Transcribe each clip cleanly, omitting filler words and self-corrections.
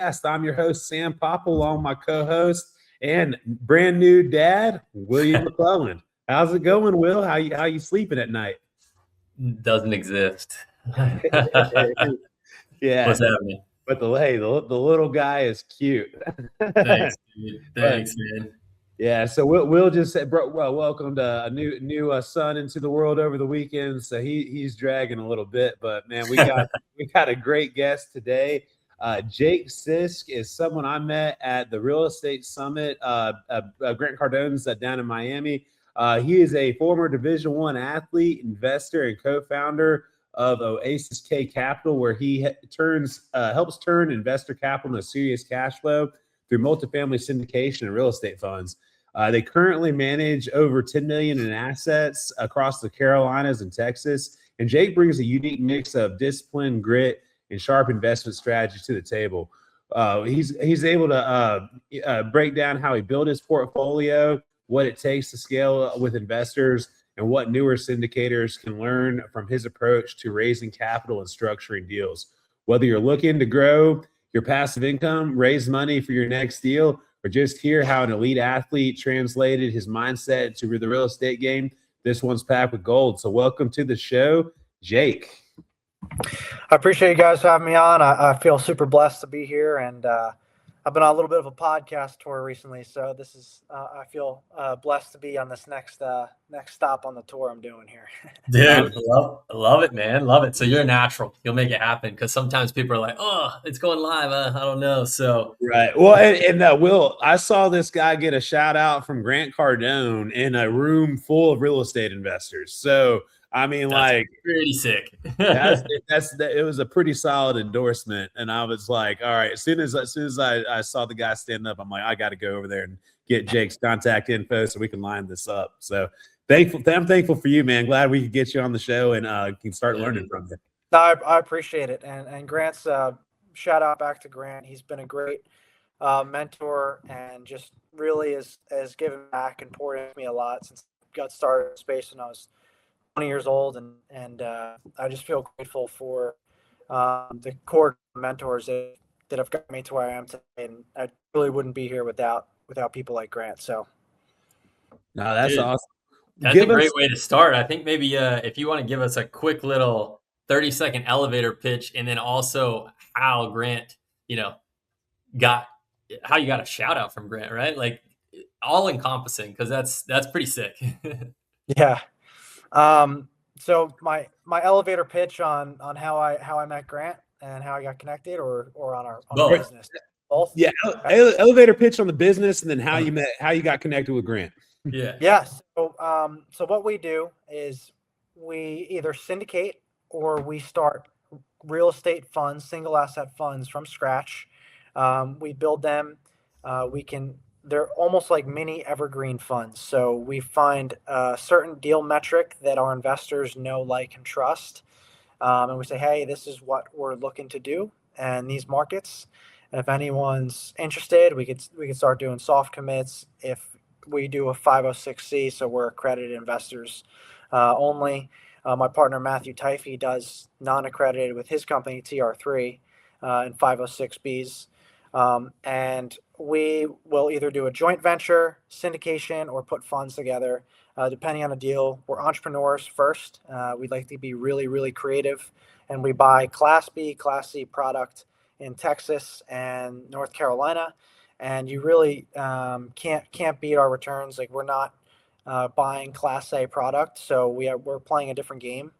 Podcast. I'm your host, Sam Popple, along with my co-host and brand new dad, William McClellan. How's it going, Will? How you sleeping at night? Doesn't exist. Yeah, What's happening? but the little guy is cute. Thanks, dude. But Thanks, man. yeah, so Will just said, bro, well, welcomed a new son into the world over the weekend. So he's dragging a little bit, but man, we got a great guest today. Jake Sisk is someone I met at the real estate summit. Grant Cardone's down in Miami. He is a former Division I athlete, investor, and co-founder of Oasis K Capital, where he helps turn investor capital into serious cash flow through multifamily syndication and real estate funds. They currently manage over 10 million in assets across the Carolinas and Texas. And Jake brings a unique mix of discipline, grit, and sharp investment strategy to the table. He's able to break down how he built his portfolio, what it takes to scale with investors, and what newer syndicators can learn from his approach to raising capital and structuring deals. Whether you're looking to grow your passive income, raise money for your next deal, or just hear how an elite athlete translated his mindset to the real estate game, this one's packed with gold. So welcome to the show, Jake. I appreciate you guys having me on. I feel super blessed to be here, and I've been on a little bit of a podcast tour recently, so this is I feel blessed to be on this next stop on the tour I'm doing here. Dude, love it, man. Love it. So you're a natural. You'll make it happen because sometimes people are like, oh, it's going live. I don't know. So right. Well, and Will, I saw this guy get a shout out from Grant Cardone in a room full of real estate investors. So I mean, that's like, pretty sick. it was a pretty solid endorsement, and I was like, all right. As soon as I saw the guy stand up, I'm like, I got to go over there and get Jake's contact info so we can line this up. So I'm thankful for you, man. Glad we could get you on the show and can start learning from you. No, I appreciate it, and Grant's shout out back to Grant. He's been a great mentor and just really has given back and poured into me a lot since I got started in space when I was 20 years old, and I just feel grateful for the core mentors that have got me to where I am today, and I really wouldn't be here without people like Grant. So, no, that's awesome. That's a great way to start. I think maybe if you want to give us a quick little 30-second elevator pitch, and then also how Grant, got how you got a shout out from Grant, right? Like all encompassing, because that's pretty sick. Yeah. So my elevator pitch on how I met Grant and how I got connected, or on our business. Both. Yeah, elevator pitch on the business, and then how you got connected with Grant. Yeah. So what we do is we either syndicate or we start real estate funds, single asset funds from scratch. We build them. They're almost like mini evergreen funds. So we find a certain deal metric that our investors know, like, and trust. And we say, hey, this is what we're looking to do in these markets. And if anyone's interested, we could start doing soft commits. If we do a 506C, so we're accredited investors only. My partner, Matthew Tyfee, does non-accredited with his company, TR3, and 506Bs. And we will either do a joint venture, syndication, or put funds together, depending on the deal. We're entrepreneurs first. We'd like to be really, really creative. And we buy Class B, Class C product in Texas and North Carolina. And you really can't beat our returns. Like, we're not buying Class A product, so we're playing a different game.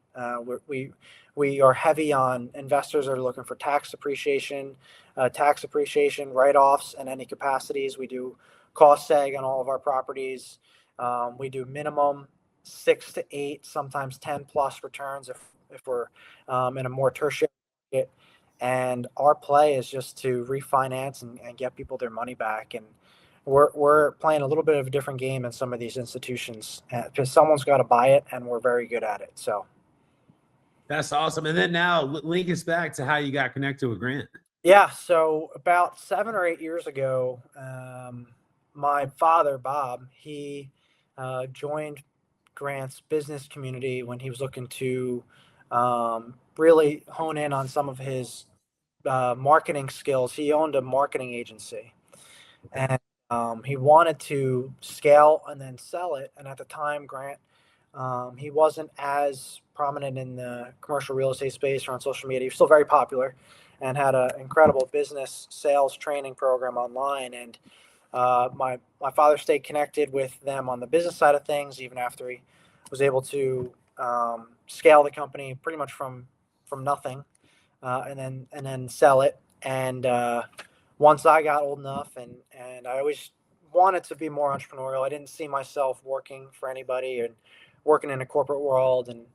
We are heavy on investors that are looking for tax appreciation, write-offs, and any capacities. We do cost seg on all of our properties. We do minimum 6 to 8, sometimes 10 plus returns if we're in a more tertiary market. And our play is just to refinance and get people their money back. And we're playing a little bit of a different game in some of these institutions because someone's got to buy it, and we're very good at it. So that's awesome. And then now link us back to how you got connected with Grant. Yeah. So about 7 or 8 years ago, my father, Bob, he joined Grant's business community when he was looking to really hone in on some of his marketing skills. He owned a marketing agency, and he wanted to scale and then sell it. And at the time, Grant, he wasn't as prominent in the commercial real estate space or on social media. He was still very popular and had an incredible business sales training program online. And my father stayed connected with them on the business side of things, even after he was able to scale the company pretty much from nothing, and then sell it. And once I got old enough, and I always wanted to be more entrepreneurial. I didn't see myself working for anybody and working in a corporate world. And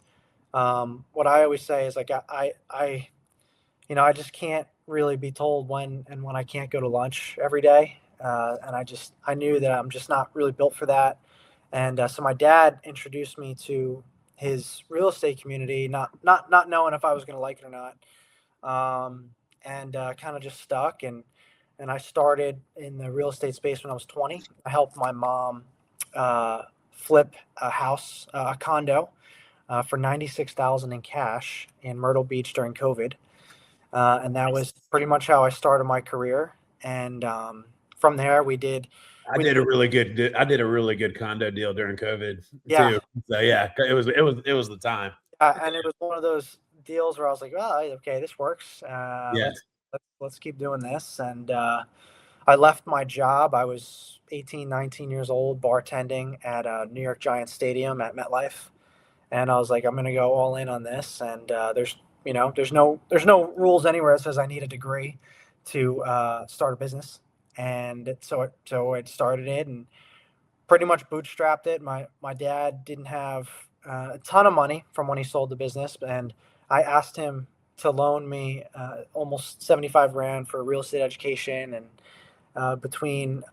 what I always say is like I just can't really be told when and when I can't go to lunch every day. And I knew that I'm just not really built for that. And so my dad introduced me to his real estate community, not knowing if I was going to like it or not. And kind of just stuck. And I started in the real estate space when I was 20. I helped my mom flip a house, a condo, for 96,000 in cash in Myrtle Beach during COVID. And that was pretty much how I started my career. And from there, I did a really good condo deal during COVID yeah, too. So yeah, it was the time. and it was one of those deals where I was like, oh, okay, this works. Yeah. Let's keep doing this. And I left my job. I was 18, 19 years old, bartending at a New York Giants stadium at MetLife. And I was like, I'm going to go all in on this. And there's no rules anywhere that says I need a degree to start a business. And so I started it and pretty much bootstrapped it. My dad didn't have a ton of money from when he sold the business, and I asked him to loan me almost 75 grand for real estate education, and between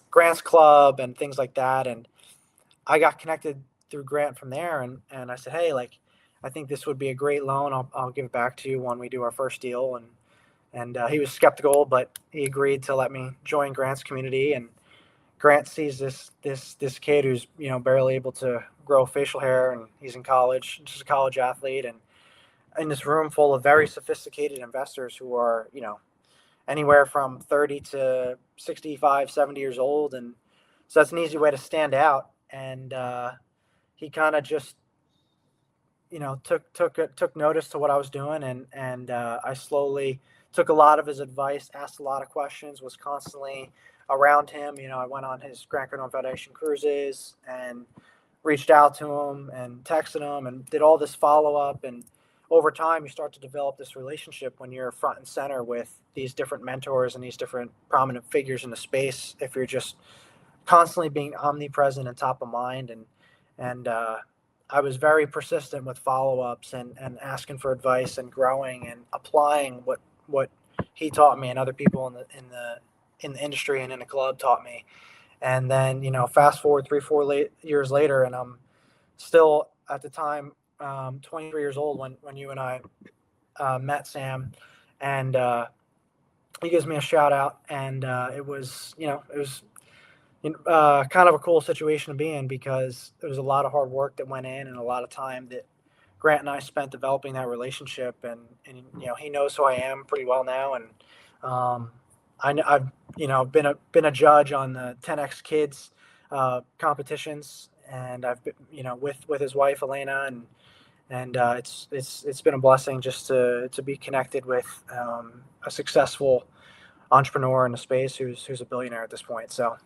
Grants Club and things like that. And I got connected through Grant from there, and I said, hey, like, I think this would be a great loan. I'll give it back to you when we do our first deal. And he was skeptical, but he agreed to let me join Grant's community. And Grant sees this kid who's barely able to grow facial hair, and he's in college, just a college athlete, and in this room full of very sophisticated investors who are anywhere from 30 to 65, 70 years old. And so that's an easy way to stand out. And he kind of just took notice to what I was doing, and I slowly took a lot of his advice, asked a lot of questions, was constantly around him. I went on his Grant Cardone Foundation cruises and reached out to him and texted him and did all this follow up. And over time, you start to develop this relationship when you're front and center with these different mentors and these different prominent figures in the space. If you're just constantly being omnipresent and top of mind, and I was very persistent with follow-ups and asking for advice and growing and applying what he taught me and other people in the industry and in the club taught me. And then fast forward 3-4 years later, and I'm still at the time 23 years old when you and I met, Sam, and he gives me a shout out, and it was kind of a cool situation to be in, because there was a lot of hard work that went in and a lot of time that Grant and I spent developing that relationship. And he knows who I am pretty well now. And I've been a judge on the 10X Kids competitions, and I've been with his wife Elena, and it's been a blessing just to be connected with a successful entrepreneur in the space who's a billionaire at this point. So.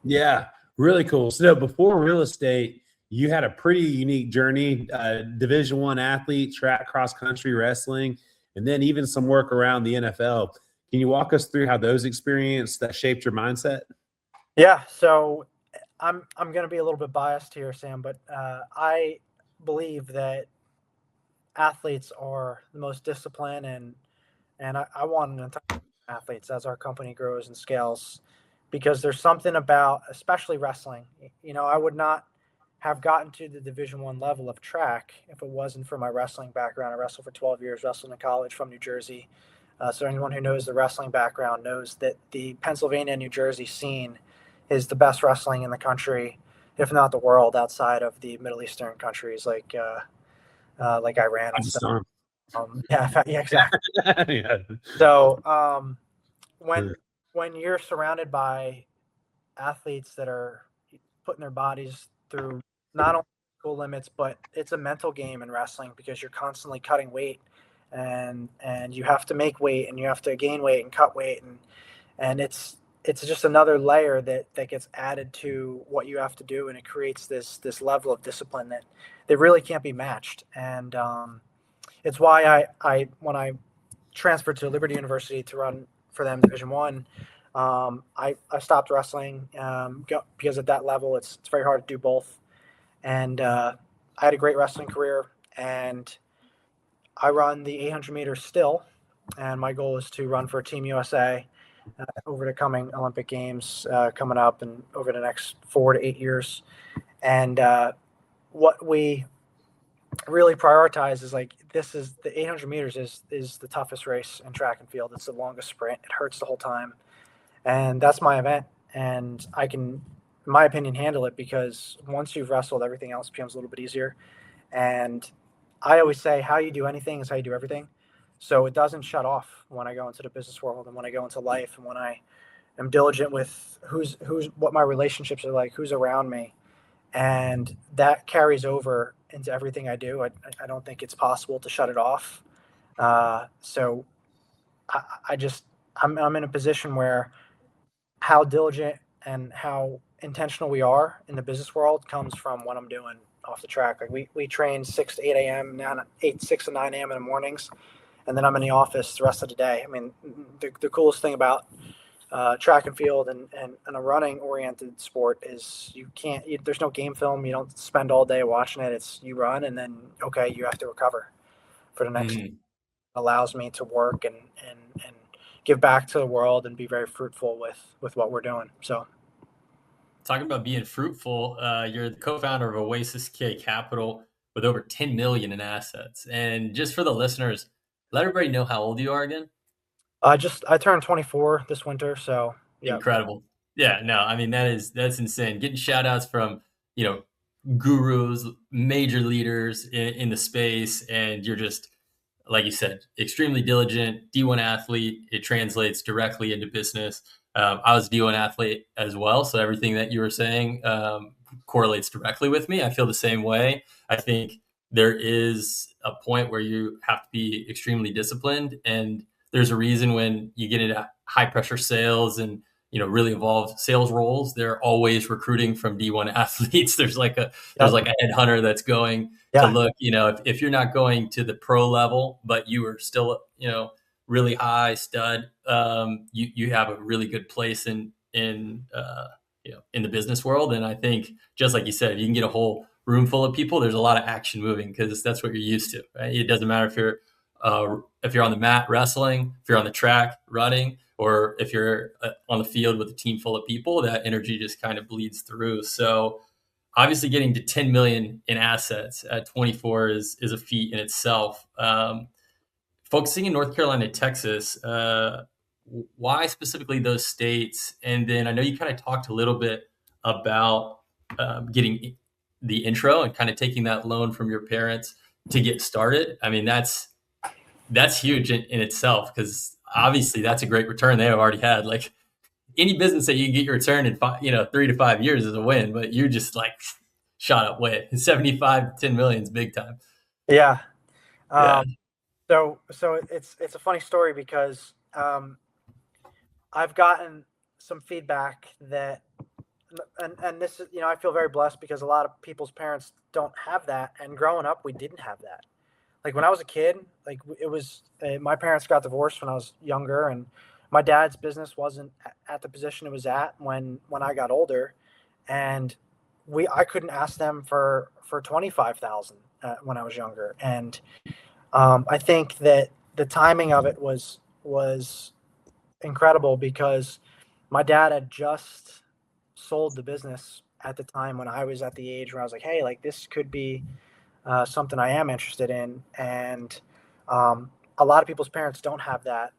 Yeah, really cool. So before real estate, you had a pretty unique journey, Division I athlete, track, cross country, wrestling, and then even some work around the NFL. Can you walk us through how those experiences that shaped your mindset? Yeah, so I'm going to be a little bit biased here, Sam, but I believe that athletes are the most disciplined, and I want an entire athletes as our company grows and scales, because there's something about, especially wrestling. I would not have gotten to the Division I level of track if it wasn't for my wrestling background. I wrestled for 12 years, wrestled in college from New Jersey. So anyone who knows the wrestling background knows that the Pennsylvania and New Jersey scene is the best wrestling in the country, if not the world, outside of the Middle Eastern countries like Iran and stuff. Yeah, exactly. Yeah. So when you're surrounded by athletes that are putting their bodies through not only physical limits, but it's a mental game in wrestling because you're constantly cutting weight, and you have to make weight, and you have to gain weight and cut weight, and it's just another layer that gets added to what you have to do, and it creates this level of discipline that really can't be matched. And it's why I when I transferred to Liberty University to run for them Division One, I stopped wrestling because at that level it's very hard to do both. And I had a great wrestling career, and I run the 800 meters still, and my goal is to run for Team USA over the coming Olympic Games coming up and over the next 4 to 8 years. And what we really prioritize is like this is the 800 meters is the toughest race in track and field. It's the longest sprint. It hurts the whole time, and that's my event. And I can, in my opinion, handle it because once you've wrestled, everything else becomes a little bit easier. And I always say, how you do anything is how you do everything. So it doesn't shut off when I go into the business world and when I go into life and when I am diligent with who's what my relationships are like, who's around me, and that carries over into everything I do. I don't think it's possible to shut it off. So I just I'm in a position where how diligent and how intentional we are in the business world comes from what I'm doing off the track. Like we train 6 to 8 a.m., 6 to 9 a.m. in the mornings, and then I'm in the office the rest of the day. I mean, the coolest thing about track and field and a running oriented sport is there's no game film. You don't spend all day watching it. It's you run and then, okay, you have to recover for the next. Allows me to work and give back to the world and be very fruitful with what we're doing. So Talking about being fruitful, you're the co-founder of Oasis K Capital with over 10 million in assets. And just for the listeners, let everybody know how old you are again. I turned 24 this winter, so yeah. Incredible. Yeah, no, I mean that's insane. Getting shout outs from, you know, gurus, major leaders in the space, and you're just, like you said, extremely diligent, D1 athlete. It translates directly into business. I was a D1 athlete as well, so everything that you were saying correlates directly with me. I feel the same way. I think there is a point where you have to be extremely disciplined, and there's a reason when you get into high pressure sales and, you know, really involved sales roles, they're always recruiting from D1 athletes. There's like a headhunter that's going to look, you know, if you're not going to the pro level, but you are still, you know, really high stud, you have a really good place in you know, in the business world. And I think, just like you said, if you can get a whole room full of people, there's a lot of action moving because that's what you're used to, right? It doesn't matter if you're on the mat wrestling, if you're on the track running, or if you're on the field with a team full of people, that energy just kind of bleeds through. So obviously getting to 10 million in assets at 24 is a feat in itself. Focusing in North Carolina and Texas, why specifically those states? And then I know you kind of talked a little bit about getting the intro and kind of taking that loan from your parents to get started. I mean, that's huge in itself, because obviously that's a great return they have already had. Like any business that you can get your return in 3 to 5 years is a win, but you just like shot up way 75 to 10 million is big time. Yeah. Yeah. So it's a funny story because I've gotten some feedback that, and this is, you know, I feel very blessed because a lot of people's parents don't have that, and growing up we didn't have that. Like when I was a kid, like it was my parents got divorced when I was younger, and my dad's business wasn't at the position it was at when I got older, and I couldn't ask them for 25,000 when I was younger, and I think that the timing of it was incredible because my dad had just sold the business at the time when I was at the age where I was like, hey, like this could be something I am interested in, and a lot of people's parents don't have that.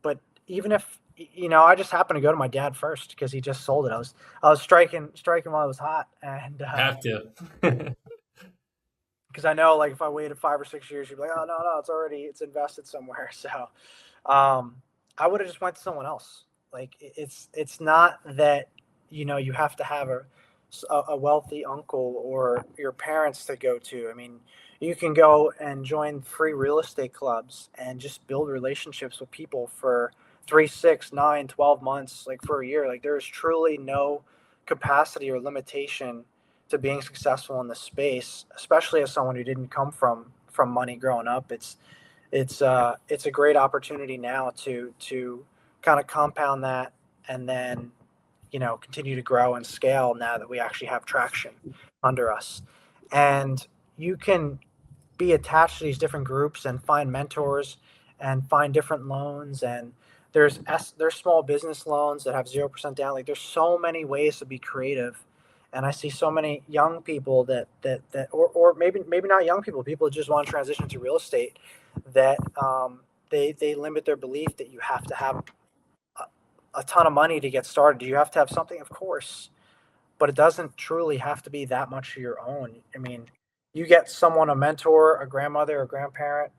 But even if, you know, I just happened to go to my dad first because he just sold it. I was striking while it was hot, and Have to. because because I know like if I waited 5 or 6 years, you'd be like, oh no, it's invested somewhere. So I would have just went to someone else. Like it's not that you have to have a wealthy uncle or your parents to go to. I mean, you can go and join free real estate clubs and just build relationships with people for 3, 6, 9, 12 months, like for a year. Like there is truly no capacity or limitation to being successful in this space, especially as someone who didn't come from money growing up. It's a great opportunity now to kind of compound that and then continue to grow and scale now that we actually have traction under us. And you can be attached to these different groups and find mentors and find different loans. And there's small business loans that have 0% down. Like there's so many ways to be creative. And I see so many young people or maybe not young people that just want to transition to real estate, that they limit their belief that you have to have a ton of money to get started. Do you have to have something? Of course, but it doesn't truly have to be that much of your own. I mean, you get someone, a mentor, a grandmother, a grandparent,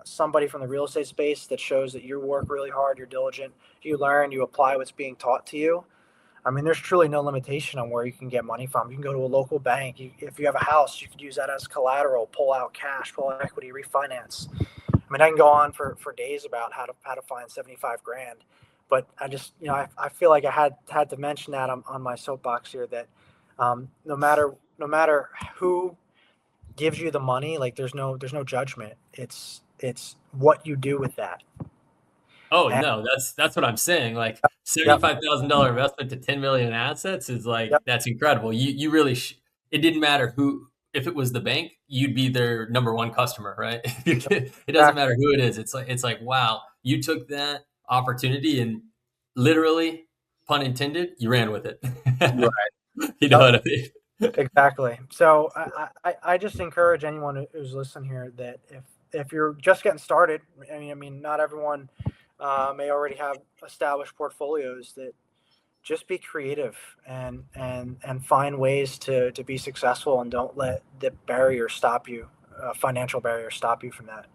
somebody from the real estate space that shows that you work really hard, you're diligent, you learn, you apply what's being taught to you. I mean, there's truly no limitation on where you can get money from. You can go to a local bank. If you have a house, you could use that as collateral, pull out cash, pull out equity, refinance. I mean, I can go on for days about how to find 75 grand, but I just, I feel like I had to mention that on my soapbox here, that no matter who gives you the money, like there's no judgment. It's what you do with that. Oh And, no, that's what I'm saying. Like yep, $75,000 investment to 10 million in assets is like yep, that's incredible. You really it didn't matter who. If it was the bank, you'd be their number one customer, right? It doesn't exactly. matter who it is. It's like wow, you took that opportunity and literally, pun intended, you ran with it. Right. You know Yep. what I mean? Exactly. So I just encourage anyone who's listening here that if you're just getting started, I mean, not everyone may already have established portfolios, that just be creative and find ways to be successful, and don't let the barrier stop you, financial barrier stop you from that.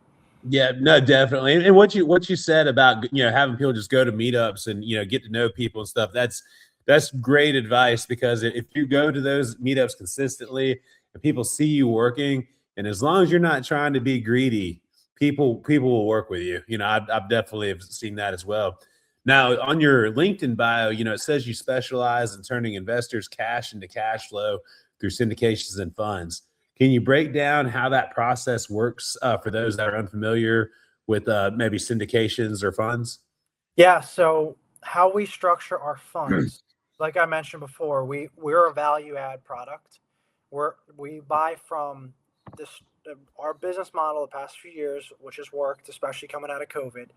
Yeah, no, definitely. And what you said about having people just go to meetups and get to know people and stuff, that's great advice, because if you go to those meetups consistently and people see you working, and as long as you're not trying to be greedy, people will work with you. I've definitely have seen that as well. Now, on your LinkedIn bio, it says you specialize in turning investors' cash into cash flow through syndications and funds. Can you break down how that process works for those that are unfamiliar with maybe syndications or funds? Yeah. So how we structure our funds, like I mentioned before, we're a value add product. We buy from this. Our business model the past few years, which has worked, especially coming out of COVID,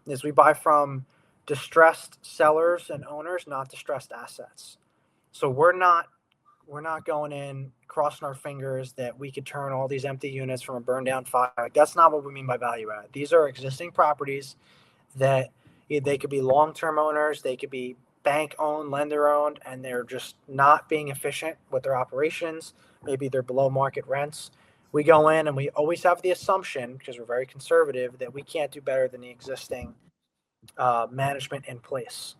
is we buy from distressed sellers and owners, not distressed assets. So we're not going in crossing our fingers that we could turn all these empty units from a burned down fire. Like, that's not what we mean by value add. These are existing properties that they could be long-term owners, they could be bank owned, lender owned, and they're just not being efficient with their operations. Maybe they're below market rents. We go in and we always have the assumption, because we're very conservative, that we can't do better than the existing management in place.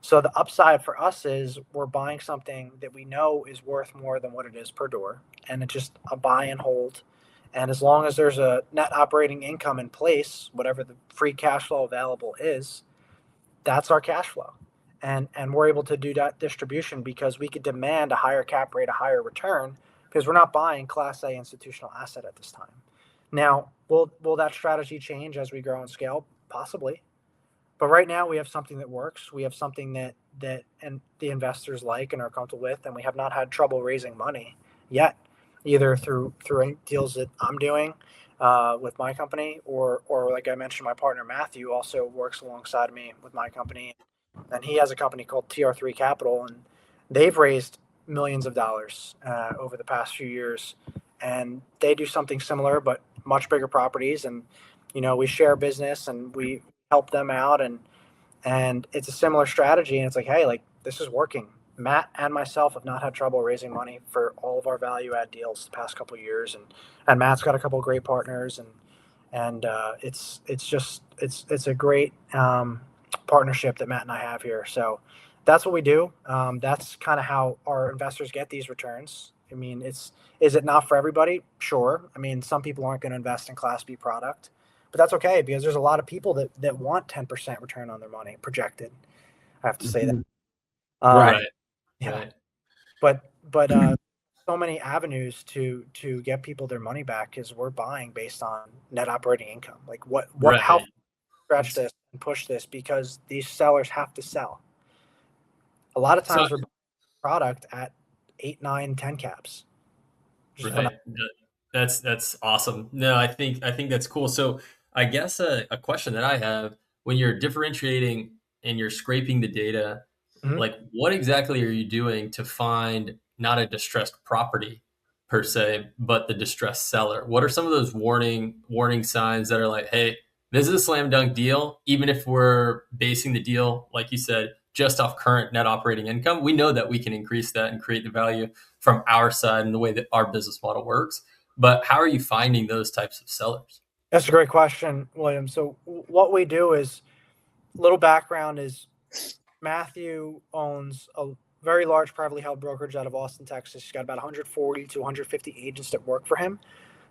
So the upside for us is we're buying something that we know is worth more than what it is per door, and it's just a buy and hold. And as long as there's a net operating income in place, whatever the free cash flow available is, that's our cash flow. And we're able to do that distribution because we could demand a higher cap rate, a higher return, because we're not buying class A institutional asset at this time. Now, will that strategy change as we grow and scale? Possibly. But right now we have something that works. We have something that and the investors like and are comfortable with, and we have not had trouble raising money yet, either through deals that I'm doing with my company, or like I mentioned, my partner Matthew also works alongside me with my company, and he has a company called TR3 Capital, and they've raised millions of dollars over the past few years, and they do something similar but much bigger properties, and we share business and we help them out, and it's a similar strategy, and it's like, hey, like this is working. Matt and myself have not had trouble raising money for all of our value add deals the past couple of years, and Matt's got a couple of great partners, and it's a great partnership that Matt and I have here. So that's what we do. That's kind of how our investors get these returns. I mean, is it not for everybody? Sure. I mean, some people aren't going to invest in Class B product, but that's okay because there's a lot of people that want 10% return on their money projected. I have to say that. Right. Yeah. Right. But so many avenues to get people their money back is we're buying based on net operating income. Like how stretch this and push this because these sellers have to sell. A lot of times we're buying product at 8, 9, 10 caps. Right. That's awesome. No, I think that's cool. So I guess a question that I have, when you're differentiating and you're scraping the data, like what exactly are you doing to find not a distressed property per se, but the distressed seller? What are some of those warning signs that are like, hey, this is a slam dunk deal, even if we're basing the deal, like you said, just off current net operating income? We know that we can increase that and create the value from our side and the way that our business model works. But how are you finding those types of sellers? That's a great question, William. So what we do is, little background is Matthew owns a very large privately held brokerage out of Austin, Texas. He's got about 140 to 150 agents that work for him.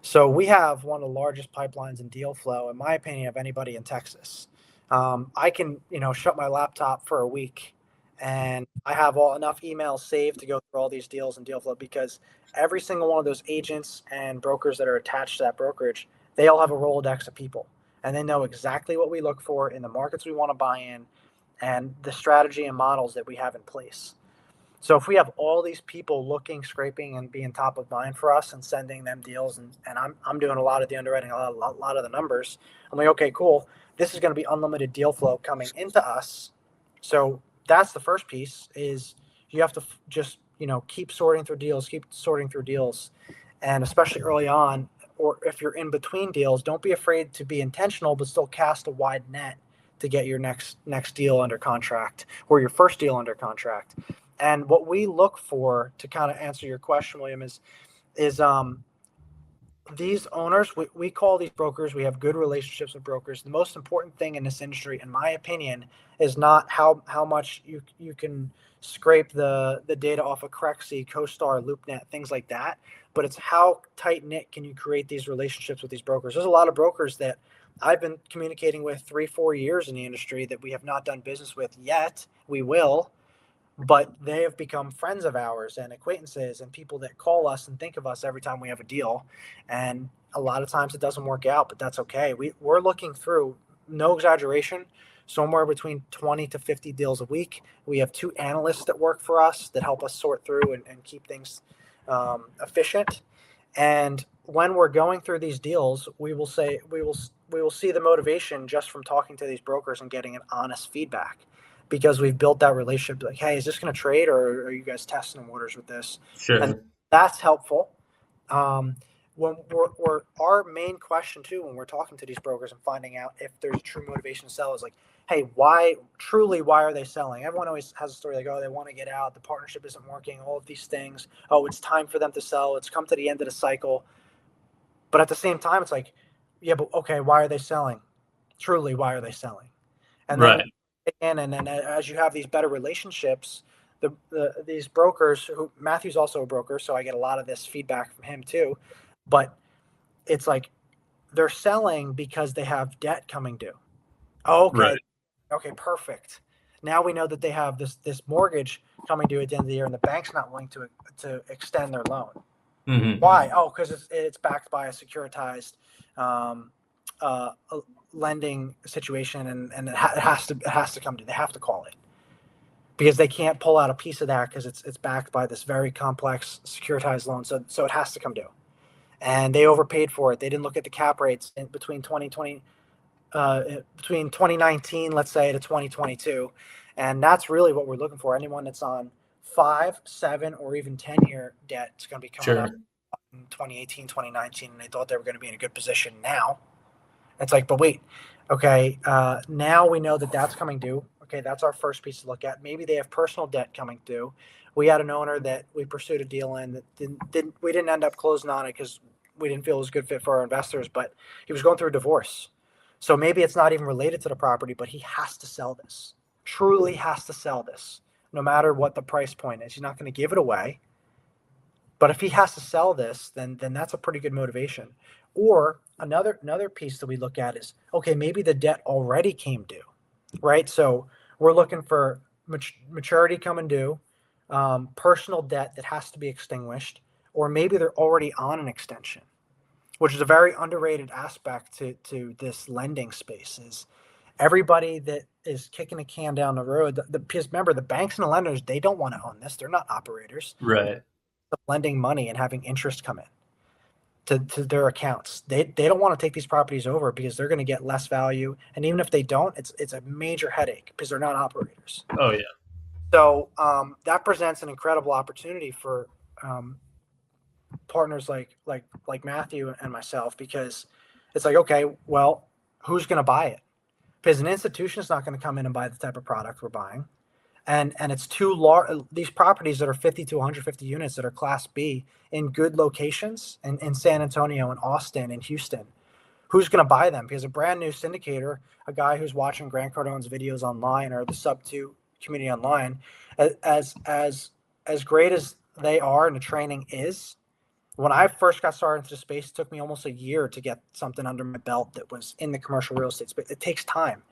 So we have one of the largest pipelines and deal flow, in my opinion, of anybody in Texas. I can, shut my laptop for a week and I have enough emails saved to go through all these deals and deal flow because every single one of those agents and brokers that are attached to that brokerage, they all have a Rolodex of people and they know exactly what we look for in the markets we want to buy in and the strategy and models that we have in place. So if we have all these people looking, scraping, and being top of mind for us and sending them deals, and I'm doing a lot of the underwriting, a lot of the numbers, I'm like, okay, cool. This is going to be unlimited deal flow coming into us. So that's the first piece is you have to just, keep sorting through deals. And especially early on, or if you're in between deals, don't be afraid to be intentional, but still cast a wide net to get your next deal under contract or your first deal under contract. And what we look for, to kind of answer your question, William, is these owners, we call these brokers, we have good relationships with brokers. The most important thing in this industry, in my opinion, is not how much you can scrape the data off of Crexi, CoStar, LoopNet, things like that, but it's how tight-knit can you create these relationships with these brokers. There's a lot of brokers that I've been communicating with 3-4 years in the industry that we have not done business with yet. We will. But they have become friends of ours and acquaintances and people that call us and think of us every time we have a deal. And a lot of times it doesn't work out, but that's okay. We're looking through, no exaggeration, somewhere between 20 to 50 deals a week. We have 2 analysts that work for us that help us sort through and keep things efficient. And when we're going through these deals, we will see the motivation just from talking to these brokers and getting an honest feedback. Because we've built that relationship, like, hey, is this going to trade or are you guys testing the waters with this? Sure. And that's helpful. When our main question too, when we're talking to these brokers and finding out if there's a true motivation to sell is like, hey, why are they selling? Everyone always has a story like, oh, they want to get out. The partnership isn't working. All of these things. Oh, it's time for them to sell. It's come to the end of the cycle. But at the same time, it's like, yeah, but okay, why are they selling? Truly, why are they selling? And then and then as you have these better relationships, these brokers, who Matthew's also a broker, so I get a lot of this feedback from him too, but it's like they're selling because they have debt coming due. Okay, perfect. Now we know that they have this mortgage coming due at the end of the year, and the bank's not willing to extend their loan. Why? Oh, because it's backed by a securitized lending situation, and it has to come to. They have to call it because they can't pull out a piece of that because it's backed by this very complex securitized loan. So it has to come due, and they overpaid for it. They didn't look at the cap rates between 2019, let's say, to 2022, and that's really what we're looking for. Anyone that's on 5, 7, or even 10-year debt is going to be coming up in 2018, 2019, and they thought they were going to be in a good position now. It's like, but wait, okay, now we know that that's coming due. Okay, that's our first piece to look at. Maybe they have personal debt coming due. We had an owner that we pursued a deal in that we didn't end up closing on it because we didn't feel it was a good fit for our investors, but he was going through a divorce. So maybe it's not even related to the property, but he has to sell this. Truly has to sell this, no matter what the price point is. He's not going to give it away. But if he has to sell this, then that's a pretty good motivation. Or another piece that we look at is, okay, maybe the debt already came due, right? So we're looking for maturity coming due, personal debt that has to be extinguished, or maybe they're already on an extension, which is a very underrated aspect to this lending space. Is everybody that is kicking a can down the road, because remember, the banks and the lenders, they don't want to own this. They're not operators. Right. Lending money and having interest come in to their accounts. They don't want to take these properties over because they're going to get less value. And even if they don't, it's a major headache because they're not operators. Oh yeah. So that presents an incredible opportunity for partners like Matthew and myself, because it's like, okay, well, who's going to buy it? Because an institution is not going to come in and buy the type of product we're buying. And it's too large. These properties that are 50 to 150 units that are Class B in good locations in San Antonio and Austin and Houston, who's going to buy them? Because a brand new syndicator, a guy who's watching Grant Cardone's videos online or the Sub2 community online, as great as they are and the training is, when I first got started into the space, it took me almost a year to get something under my belt that was in the commercial real estate space. It takes time.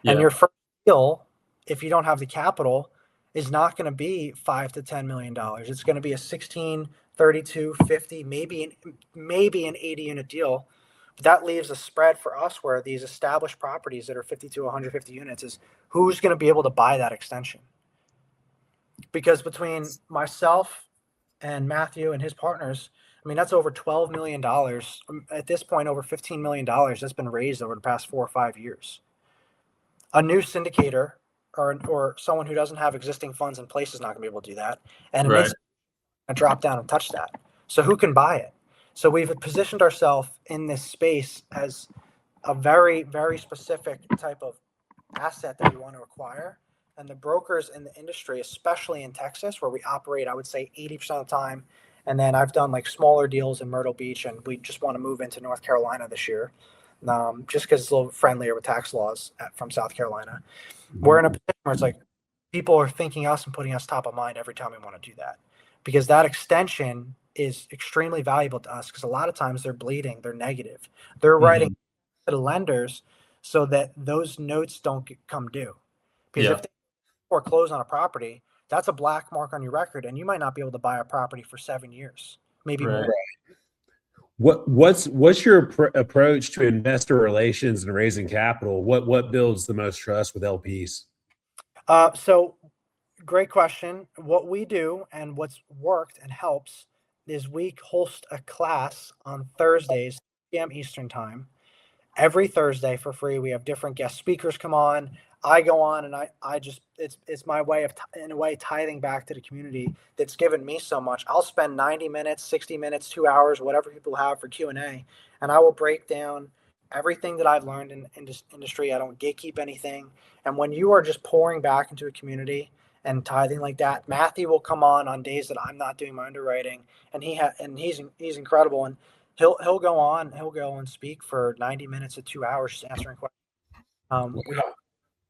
Yeah. And your first deal, if you don't have the capital, is not going to be $5 to $10 million. It's going to be a 16, 32, 50, maybe an 80 unit deal. But that leaves a spread for us where these established properties that are 50 to 150 units is who's going to be able to buy that extension. Because between myself and Matthew and his partners, I mean, that's over $12 million. At this point, over $15 million that's been raised over the past 4 or 5 years. A new syndicator or someone who doesn't have existing funds in place is not going to be able to do that. And Right. it's going to drop down and touch that. So who can buy it? So we've positioned ourselves in this space as a very, very specific type of asset that we want to acquire. And the brokers in the industry, especially in Texas, where we operate, I would say 80% of the time. And then I've done like smaller deals in Myrtle Beach, and we just want to move into North Carolina this year. Just because it's a little friendlier with tax laws from South Carolina. We're in a position where it's like people are thinking us and putting us top of mind every time we want to do that, because that extension is extremely valuable to us, because a lot of times they're bleeding, they're negative. They're writing to the lenders so that those notes don't come due. Because if they foreclose on a property, that's a black mark on your record, and you might not be able to buy a property for 7 years, maybe more. What's your approach to investor relations and raising capital? What builds the most trust with LPs? So great question. What we do and what's worked and helps is we host a class on Thursdays, 6 p.m. Eastern time. Every Thursday for free. We have different guest speakers come on. I go on and I just, it's my way of, in a way, tithing back to the community that's given me so much. I'll spend 90 minutes, 60 minutes, 2 hours, whatever people have for Q&A. And I will break down everything that I've learned in this industry. I don't gatekeep anything. And when you are just pouring back into a community and tithing like that, Matthew will come on days that I'm not doing my underwriting, and he's incredible. And he'll go and speak for 90 minutes to 2 hours just answering questions. We have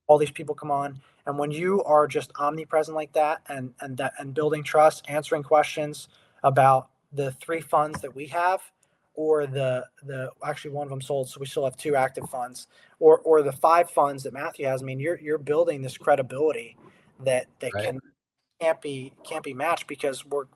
all these people come on, and when you are just omnipresent like that and building trust, answering questions about the 3 funds that we have, or the actually one of them sold, so we still have 2 active funds, or the 5 funds that Matthew has. I mean, you're building this credibility that Right. can't be matched, because we're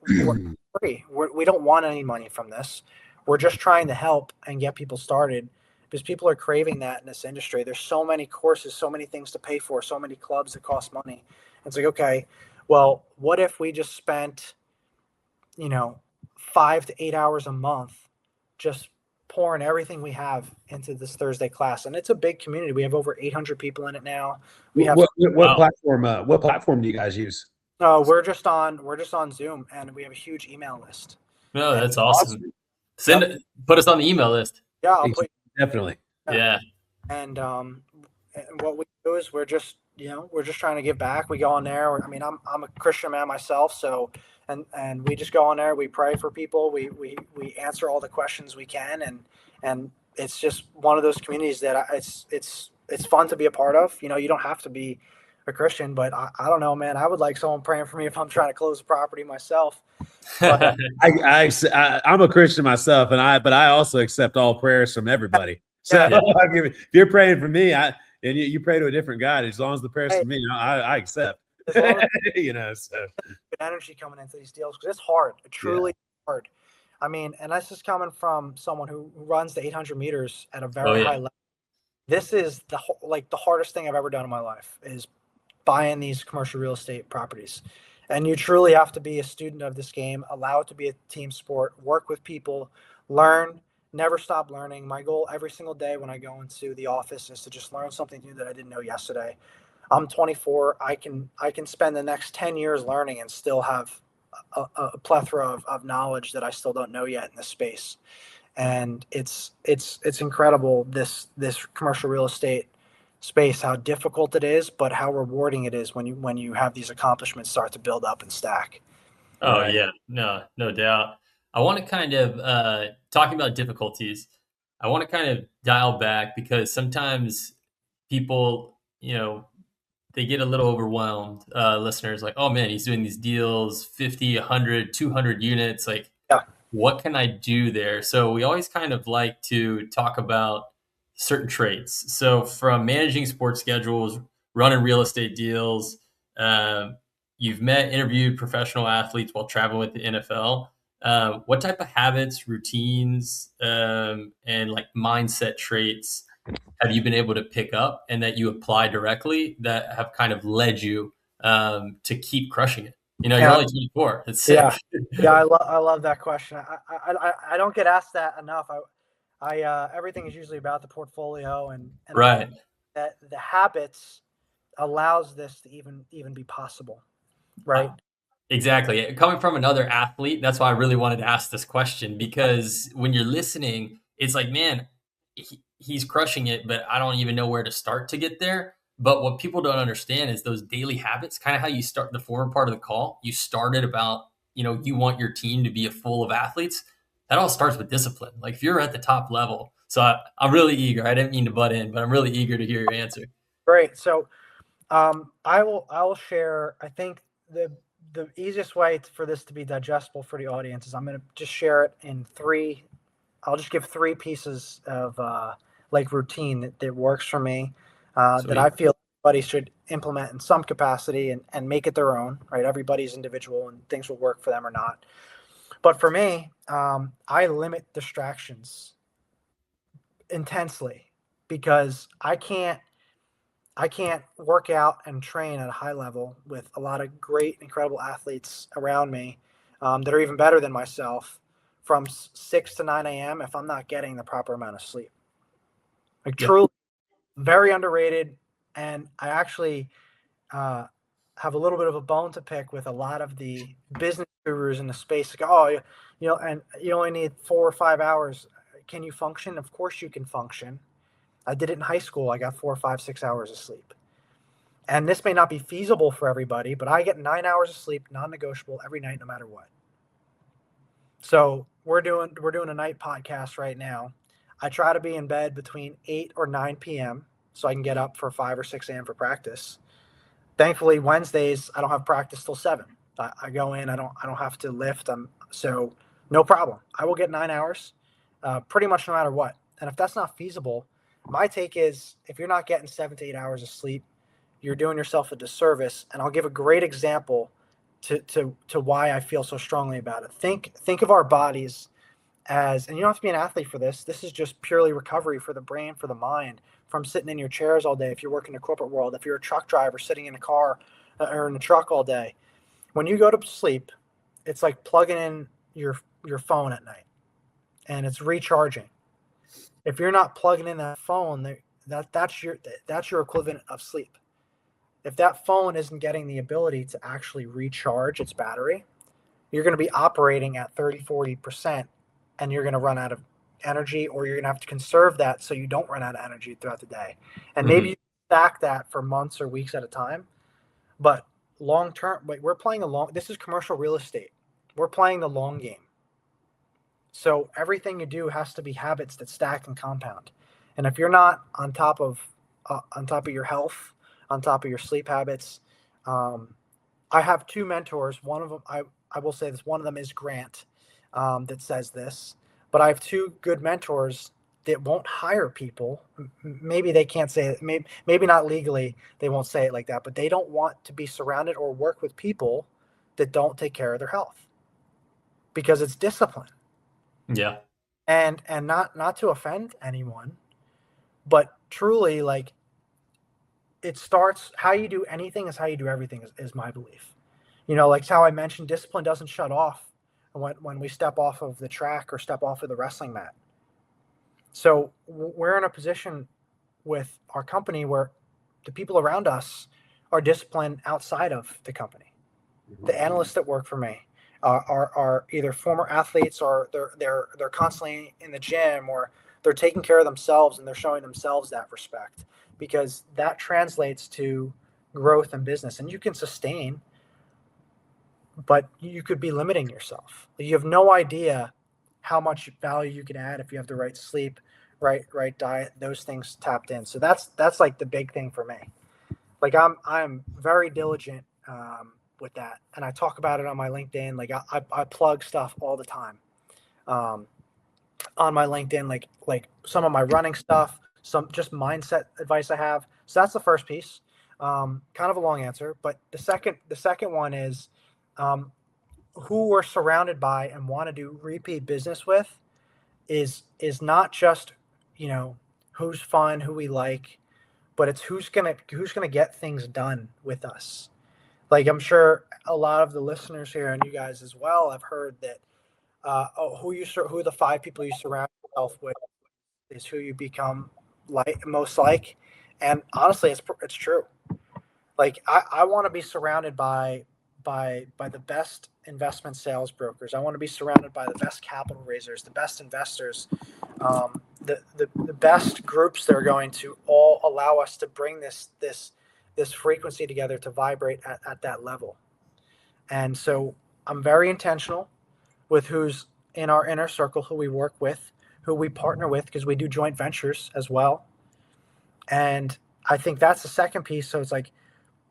free. We don't want any money from this. We're just trying to help and get people started, because people are craving that in this industry. There's so many courses, so many things to pay for, so many clubs that cost money. It's like, okay, well, what if we just spent, 5 to 8 hours a month just pouring everything we have into this Thursday class? And it's a big community. We have over 800 people in it now. We have what platform do you guys use? we're just on Zoom, and we have a huge email list. No, that's awesome. Put us on the email list. Yeah, I'll put Definitely. Yeah. And what we do is we're just we're just trying to give back. We go on there. I mean, I'm a Christian man myself, so and we just go on there. We pray for people. We answer all the questions we can, and it's just one of those communities that it's fun to be a part of. You don't have to be a Christian, but I don't know, man. I would like someone praying for me if I'm trying to close a property myself. But I'm a Christian myself, but I also accept all prayers from everybody. So Yeah. if you're praying for me, and you pray to a different God, as long as the prayers Hey. for me, I accept. as long as So good energy coming into these deals, because it's hard. It's truly hard. I mean, and that's just coming from someone who runs the 800 meters at a very high level. This is the hardest thing I've ever done in my life is buying these commercial real estate properties. And you truly have to be a student of this game, allow it to be a team sport, work with people, learn, never stop learning. My goal every single day when I go into the office is to just learn something new that I didn't know yesterday. I'm 24. I can spend the next 10 years learning and still have a plethora of knowledge that I still don't know yet in this space. And it's incredible, this commercial real estate space, how difficult it is, but how rewarding it is when you have these accomplishments start to build up and stack. Oh yeah, no doubt. I want to kind of talking about difficulties. I want to kind of dial back because sometimes people, they get a little overwhelmed. Listeners like, oh man, he's doing these deals, 50, 100, 200 units. Like, Yeah. what can I do there? So we always kind of like to talk about certain traits. So from managing sports schedules, running real estate deals, you've interviewed professional athletes while traveling with the NFL. What type of habits, routines, and like mindset traits have you been able to pick up and that you apply directly that have kind of led you to keep crushing it? You're only 24. It's sick. Yeah. I love that question. I don't get asked that enough. I everything is usually about the portfolio and Right. that the habits allows this to even be possible, right? Exactly. Coming from another athlete, that's why I really wanted to ask this question, because when you're listening, it's like, man, he's crushing it, but I don't even know where to start to get there. But what people don't understand is those daily habits, kind of how you start the former part of the call. You started about, you want your team to be full of athletes. That all starts with discipline. Like if you're at the top level. So I'm really eager. I didn't mean to butt in, but I'm really eager to hear your answer. Great. So I will share, I think the easiest way for this to be digestible for the audience is I'm going to just share it in three. I'll just give three pieces of like routine that works for me that I feel everybody should implement in some capacity and make it their own, right? Everybody's individual and things will work for them or not. But for me, I limit distractions intensely because I can't work out and train at a high level with a lot of great, incredible athletes around me that are even better than myself from 6 to 9 a.m. if I'm not getting the proper amount of sleep. Like truly very underrated. And I actually have a little bit of a bone to pick with a lot of the business gurus in the space. Like, and you only need 4 or 5 hours. Can you function? Of course you can function. I did it in high school. I got 4, 5, 6 hours of sleep. And this may not be feasible for everybody, but I get 9 hours of sleep, non-negotiable every night, no matter what. So we're doing a night podcast right now. I try to be in bed between 8 or 9 p.m. so I can get up for 5 or 6 a.m. for practice. Thankfully, Wednesdays I don't have practice till 7. I go in. I don't have to lift. So no problem. I will get 9 hours, pretty much no matter what. And if that's not feasible, my take is if you're not getting 7 to 8 hours of sleep, you're doing yourself a disservice. And I'll give a great example to why I feel so strongly about it. Think of our bodies as, and you don't have to be an athlete for this. This is just purely recovery for the brain, for the mind, from sitting in your chairs all day. If you work in the corporate world, if you're a truck driver sitting in a car or in a truck all day, when you go to sleep, it's like plugging in your phone at night and it's recharging. If you're not plugging in that phone, that's your equivalent of sleep. If that phone isn't getting the ability to actually recharge its battery, you're going to be operating at 30, 40%, and you're going to run out of energy, or you're going to have to conserve that so you don't run out of energy throughout the day. And maybe you stack that for months or weeks at a time. But long term, like we're playing this is commercial real estate. We're playing the long game. So everything you do has to be habits that stack and compound. And if you're not on top of your health, on top of your sleep habits, I have two mentors. One of them, I will say this, one of them is Grant, that says this, but I have two good mentors that won't hire people. Maybe they can't say it. Maybe not legally. They won't say it like that, but they don't want to be surrounded or work with people that don't take care of their health because it's discipline. Yeah. And not to offend anyone, but truly, like, it starts, how you do anything is how you do everything, is my belief. Like how I mentioned, discipline doesn't shut off when we step off of the track or step off of the wrestling mat. So we're in a position with our company where the people around us are disciplined outside of the company. The analysts that work for me are either former athletes, or they're constantly in the gym, or they're taking care of themselves and they're showing themselves that respect, because that translates to growth in business. And you can sustain, but you could be limiting yourself. You have no idea how much value you can add if you have the right sleep, right diet, those things tapped in. So that's like the big thing for me. Like I'm very diligent with that, and I talk about it on my LinkedIn. Like I plug stuff all the time on my LinkedIn, like some of my running stuff, some just mindset advice I have. So that's the first piece. Kind of a long answer, but the second one is who we're surrounded by and want to do repeat business with is not just who's fun, who we like, but it's who's gonna get things done with us. Like, I'm sure a lot of the listeners here, and you guys as well, have heard that who the 5 people you surround yourself with is who you become most like. And honestly, it's true. Like, I want to be surrounded by the best investment sales brokers. I want to be surrounded by the best capital raisers, the best investors, the best groups that are going to all allow us to bring this frequency together to vibrate at that level. And so I'm very intentional with who's in our inner circle, who we work with, who we partner with, because we do joint ventures as well. And I think that's the second piece. So it's like,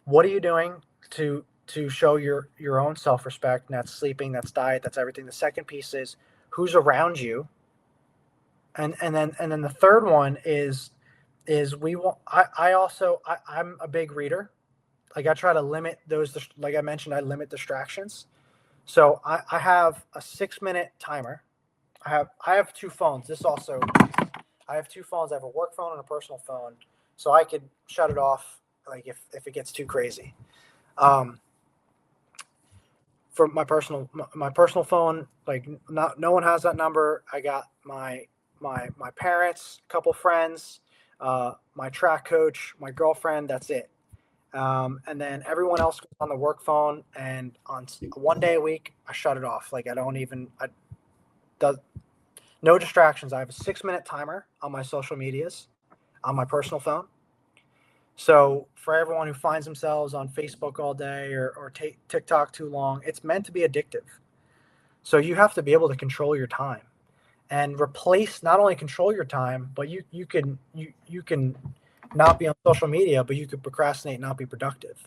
what are you doing to show your own self-respect? And that's sleeping, that's diet, that's everything. The second piece is who's around you. And then the third one is I'm a big reader. Like, I try to limit those, like I mentioned, I limit distractions. So I have a 6-minute timer. I have 2 phones. I have 2 phones. I have a work phone and a personal phone. So I could shut it off, like, if it gets too crazy. For my personal phone, like, no one has that number. I got my parents, a couple friends, my track coach, my girlfriend. That's it. And then everyone else goes on the work phone, and on one day a week, I shut it off. Like, no distractions. I have a 6-minute timer on my social medias, on my personal phone. So for everyone who finds themselves on Facebook all day or TikTok too long, it's meant to be addictive. So you have to be able to control your time and not only control your time, but you can not be on social media, but you could procrastinate and not be productive.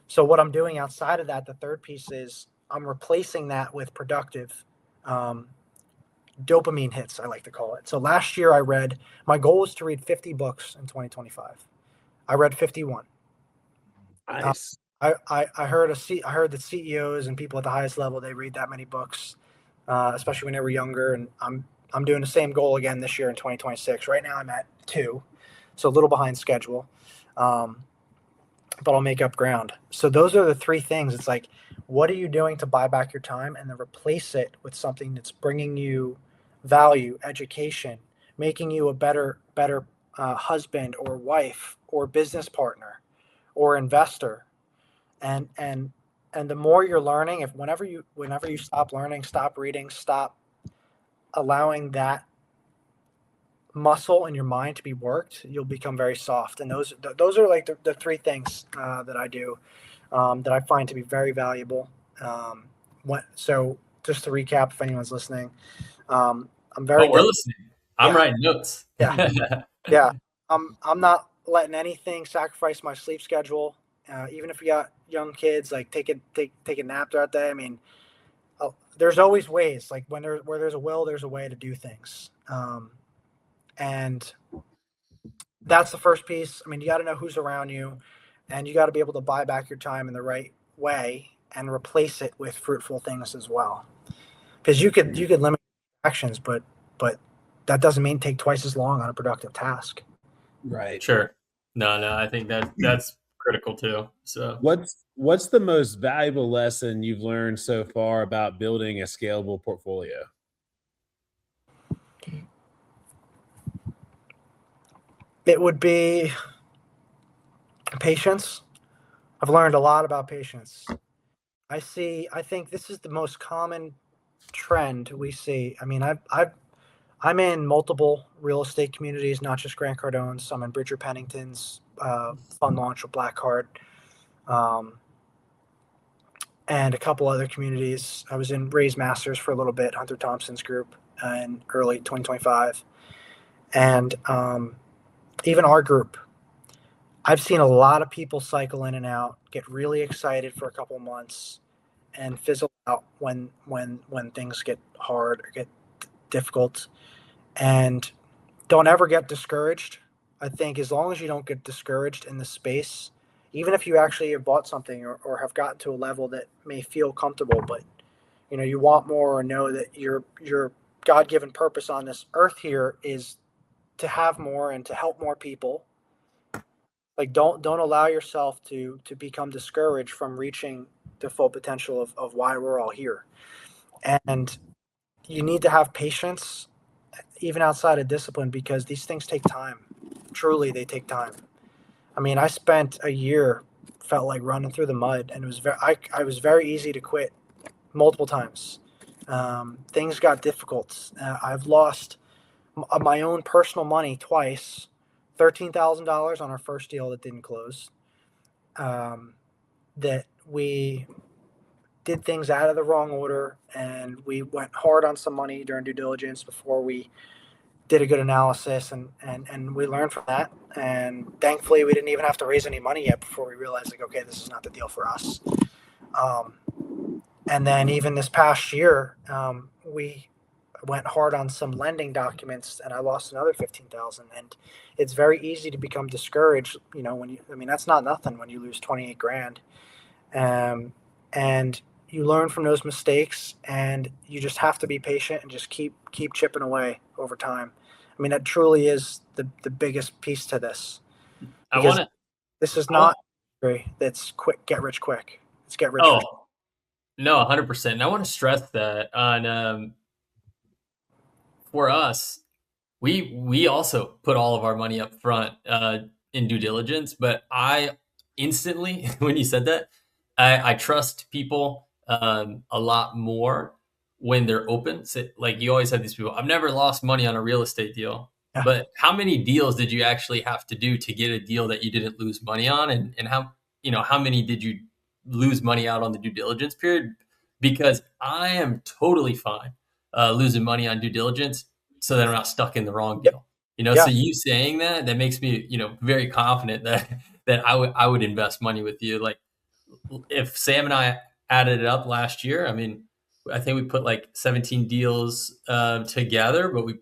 So what I'm doing outside of that, the third piece, is I'm replacing that with productive dopamine hits, I like to call it. So last year my goal was to read 50 books in 2025. I read 51. Nice. I heard that CEOs and people at the highest level, they read that many books, especially when they were younger. And I'm doing the same goal again this year in 2026. Right now I'm at 2, so a little behind schedule, but I'll make up ground. So those are the 3 things. It's like, what are you doing to buy back your time, and then replace it with something that's bringing you value, education, making you a better husband or wife or business partner or investor. And the more you're learning, whenever you stop learning, stop reading, stop allowing that muscle in your mind to be worked, you'll become very soft. And those are like the three things that I do that I find to be very valuable. So just to recap, if anyone's listening, I'm very. Oh, we're listening. I'm Yeah. writing notes. Yeah. Yeah. I'm not letting anything sacrifice my sleep schedule. Even if you got young kids, like take a nap throughout the day. I mean, there's always ways. Like where there's a will, there's a way to do things. And that's the first piece. I mean, you got to know who's around you, and you got to be able to buy back your time in the right way and replace it with fruitful things as well. Because you could limit actions, but that doesn't mean take twice as long on a productive task. Right. Sure. No, I think that's critical too. So what's the most valuable lesson you've learned so far about building a scalable portfolio? It would be patience. I've learned a lot about patience. I think this is the most common trend we see. I mean, I'm in multiple real estate communities, not just Grant Cardone's. I'm in Bridger Pennington's fund launch with Blackheart, and a couple other communities. I was in Ray's Masters for a little bit, Hunter Thompson's group, in early 2025, and even our group. I've seen a lot of people cycle in and out, get really excited for a couple months, and fizzle out when things get hard or get difficult. And don't ever get discouraged. I think as long as you don't get discouraged in the space, even if you actually have bought something or have gotten to a level that may feel comfortable, but you want more, or know that your God-given purpose on this earth here is to have more and to help more people. Like don't allow yourself to become discouraged from reaching the full potential of why we're all here. And you need to have patience even outside of discipline, because these things take time. Truly, they take time. I mean, I spent a year, felt like running through the mud, and it was I was very easy to quit multiple times. Things got difficult. I've lost my own personal money twice, $13,000 on our first deal that didn't close. That we did things out of the wrong order, and we went hard on some money during due diligence before we did a good analysis, and we learned from that. And thankfully, we didn't even have to raise any money yet before we realized, like, okay, this is not the deal for us. And then even this past year, we went hard on some lending documents, and I lost another 15,000. And it's very easy to become discouraged. That's not nothing when you lose 28 grand. And you learn from those mistakes, and you just have to be patient and just keep chipping away over time. I mean, that truly is the biggest piece to this. This is not that's quick, get rich quick. It's get rich. No, 100%. And I want to stress that on for us, we also put all of our money up front in due diligence. But I instantly, when you said that, I trust people a lot more when they're open. So, like, you always have these people, I've never lost money on a real estate deal. Yeah. But how many deals did you actually have to do to get a deal that you didn't lose money on? And how many did you lose money out on the due diligence period? Because I am totally fine losing money on due diligence so that I'm not stuck in the wrong deal. So you saying that makes me, very confident that I would invest money with you. Like, if Sam and I added it up last year, I mean, I think we put like 17 deals together, but we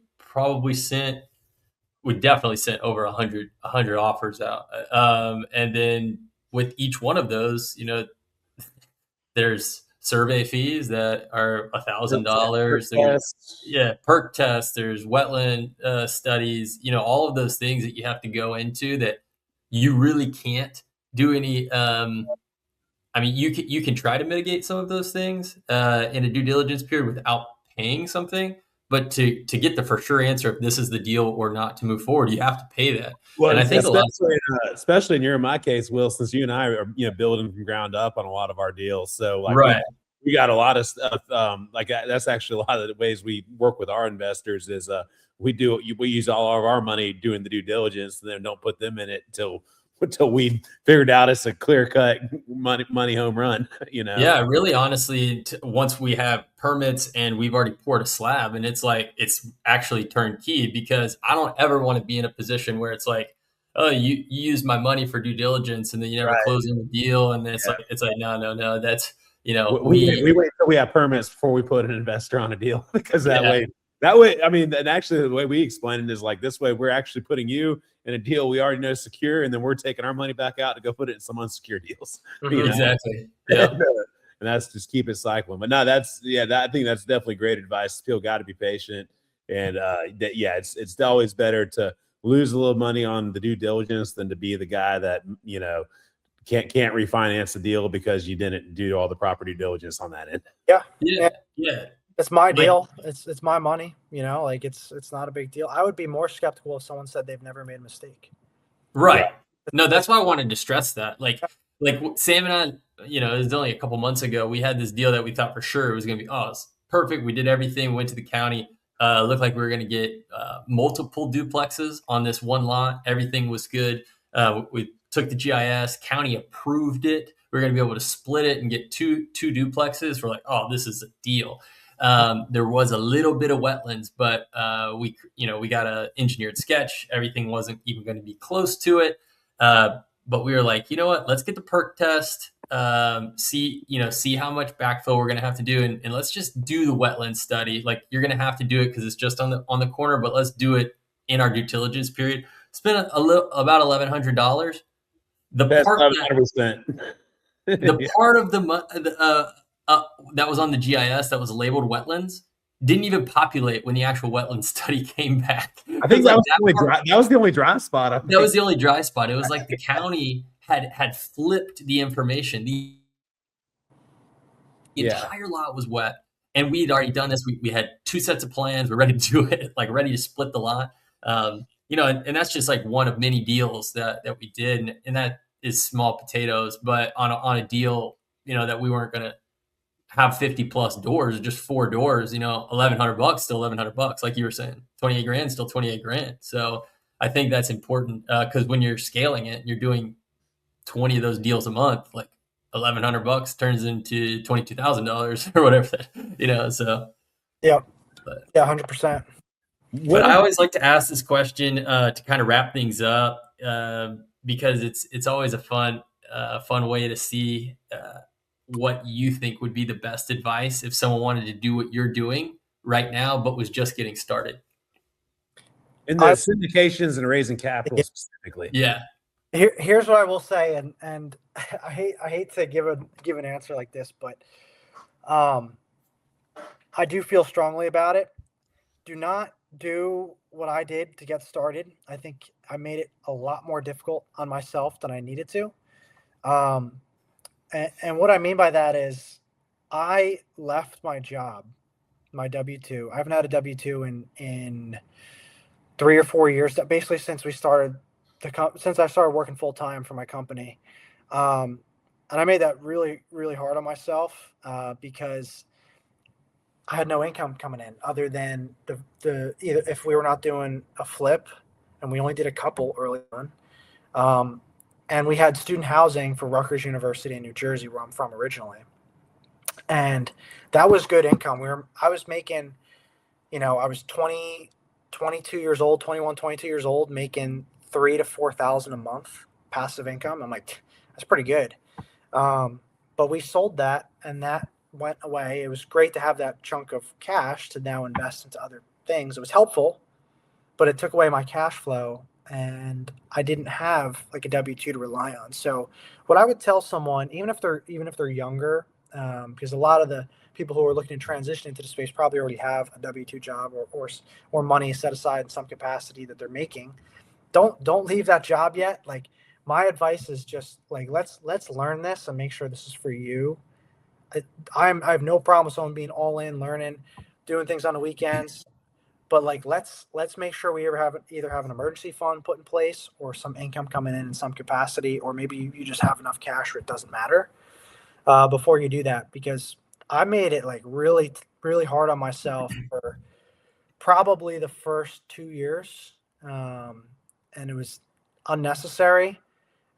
definitely sent over 100 offers out. And then with each one of those, there's survey fees that are $1,000. Perk tests, there's wetland studies, all of those things that you have to go into that you really can't do any. I mean, you can try to mitigate some of those things in a due diligence period without paying something, but to get the for sure answer if this is the deal or not to move forward, you have to pay that. Well, and I think especially in my case, Will, since you and I are building from ground up on a lot of our deals, so like we got a lot of stuff. That's actually a lot of the ways we work with our investors is we use all of our money doing the due diligence, and then don't put them in it until we figured out it's a clear cut money home run. Yeah, really, honestly, once we have permits and we've already poured a slab, and it's actually turnkey, because I don't ever want to be in a position where it's like, oh, you use my money for due diligence and then you never Right. close on the deal, and it's like no, that's we wait till we have permits before we put an investor on a deal because that way, I mean, and actually the way we explain it is like this way, we're actually putting you in a deal we already know secure, and then we're taking our money back out to go put it in some unsecured deals. Exactly. Yeah. And that's just keep it cycling. But no, I think that's definitely great advice. Still got to be patient, and it's always better to lose a little money on the due diligence than to be the guy that can't refinance the deal because you didn't do all the proper due diligence on that end. Yeah. It's my deal. It's my money. It's not a big deal. I would be more skeptical if someone said they've never made a mistake. Right. Yeah. No, that's why I wanted to stress that. Like Sam and I, it was only a couple months ago, we had this deal that we thought for sure it was going to be, it's perfect. We did everything, went to the county, looked like we were going to get multiple duplexes on this one lot. Everything was good. We took the GIS, county approved it. We were going to be able to split it and get two duplexes. We're like, this is a deal. There was a little bit of wetlands, but we got an engineered sketch. Everything wasn't even going to be close to it. But we were like, you know what? Let's get the perk test. See how much backfill we're going to have to do, and let's just do the wetland study. Like, you're going to have to do it because it's just on the corner, but let's do it in our due diligence period. Spent about $1,100. The part of the that was on the GIS that was labeled wetlands didn't even populate when the actual wetland study came back. I think that was the only dry spot. That was the only dry spot. It was like the county had flipped the information. The entire lot was wet, and we'd already done this. We had 2 sets of plans. We're ready to do it, like ready to split the lot. And that's just like one of many deals that we did, and that is small potatoes. But on a deal, that we weren't going to have 50 plus doors, just 4 doors, $1,100, still $1,100. Like you were saying, 28 grand, still 28 grand. So I think that's important because when you're scaling it, you're doing 20 of those deals a month, like $1,100 turns into $22,000 or whatever, so. Yeah. 100%. But I always like to ask this question to kind of wrap things up because it's always a fun way to see what you think would be the best advice if someone wanted to do what you're doing right now, but was just getting started. In the syndications and raising capital specifically. Yeah. Here's what I will say, and I hate to give an answer like this, but I do feel strongly about it. Do not do what I did to get started. I think I made it a lot more difficult on myself than I needed to. And what I mean by that is I left my job, my W-2. I haven't had a W-2 in 3 or 4 years, basically since I started working full time for my company. And I made that really, really hard on myself because I had no income coming in other than either if we were not doing a flip, and we only did a couple early on. And we had student housing for Rutgers University in New Jersey, where I'm from originally. And that was good income. I was making, I was 22 years old, 21, 22 years old, making $3,000 to $4,000 a month passive income. I'm like, that's pretty good. But we sold that, and that went away. It was great to have that chunk of cash to now invest into other things. It was helpful, but it took away my cash flow, and I didn't have like a W-2 to rely on. So what I would tell someone, even if they're younger, because a lot of the people who are looking to transition into the space probably already have a W-2 job or money set aside in some capacity that they're making. Don't leave that job yet. Like, my advice is just like, let's learn this and make sure this is for you. I have no problem with someone being all in, learning, doing things on the weekends. But like, let's make sure we either have an emergency fund put in place or some income coming in some capacity, or maybe you just have enough cash where it doesn't matter before you do that. Because I made it like really, really hard on myself for probably the first 2 years, and it was unnecessary.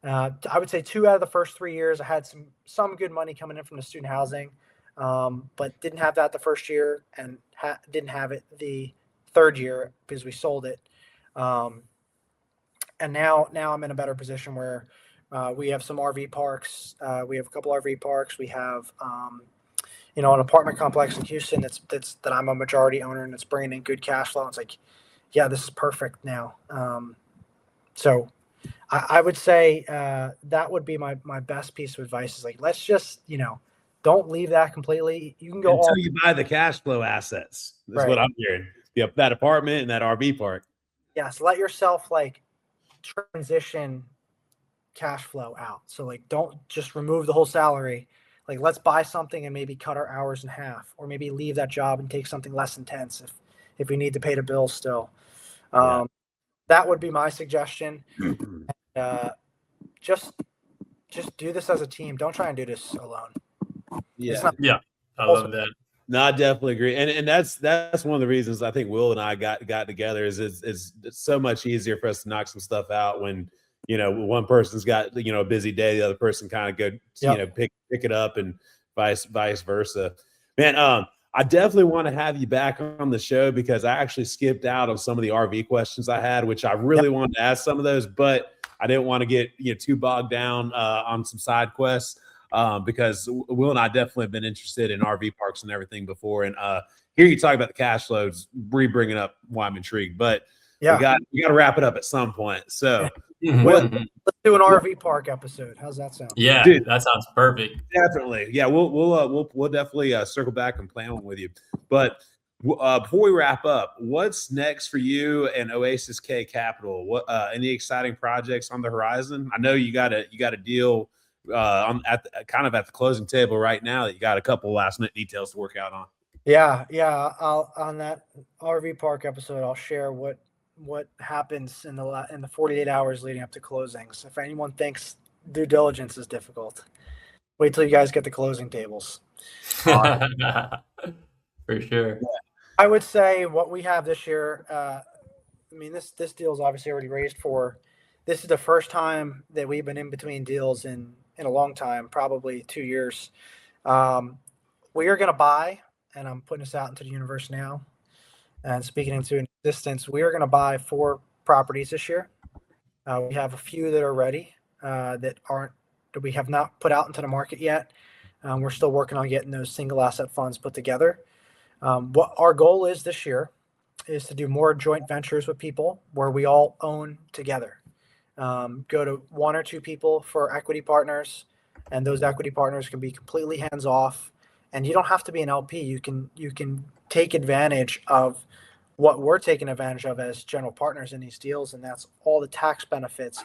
I would say 2 out of the first 3 years, I had some good money coming in from the student housing, but didn't have that the first year, and didn't have it the third year because we sold it. And now I'm in a better position where we have some RV parks. We have a couple RV parks. We have an apartment complex in Houston that I'm a majority owner, and it's bringing in good cash flow. It's like, yeah, this is perfect now. So I would say that would be my best piece of advice is like, let's just, don't leave that completely. You can go until you buy the cash flow assets. That's Right. what I'm hearing. Yep, that apartment and that RV park. Yes, let yourself like transition cash flow out. So like, don't just remove the whole salary. Like, let's buy something and maybe cut our hours in half, or maybe leave that job and take something less intense if we need to pay the bills still. That would be my suggestion. Just do this as a team. Don't try and do this alone. Yeah. Yeah. I love that. No, I definitely agree, and that's one of the reasons I think Will and I got together is it's so much easier for us to knock some stuff out when one person's got a busy day, the other person kind of go pick it up, and vice versa. Man, I definitely want to have you back on the show because I actually skipped out on some of the RV questions I had, which I really wanted to ask some of those, but I didn't want to get too bogged down on some side quests. Because Will and I definitely have been interested in RV parks and everything before. And hear you talk about the cash flows, bringing up why I'm intrigued. But we got to wrap it up at some point. So let's do an RV park episode. How's that sound? Yeah, dude, that sounds perfect. Definitely. Yeah, we'll definitely circle back and plan one with you. But before we wrap up, what's next for you and Oasis K Capital? What any exciting projects on the horizon? I know you got a deal at the closing table right now that you got a couple last minute details to work out on. Yeah. I'll on that RV park episode, I'll share what happens in the 48 hours leading up to closings. If anyone thinks due diligence is difficult, wait till you guys get the closing tables. For sure. I would say what we have this year. This deal is obviously already raised for. This is the first time that we've been in between deals in a long time, probably 2 years. We are going to buy, and I'm putting this out into the universe now and speaking into existence. We are going to buy 4 properties this year. We have a few that are ready that we have not put out into the market yet. We're still working on getting those single asset funds put together. What our goal is this year is to do more joint ventures with people where we all own together. Go to 1 or 2 people for equity partners, and those equity partners can be completely hands off. And you don't have to be an LP. You can take advantage of what we're taking advantage of as general partners in these deals, and that's all the tax benefits,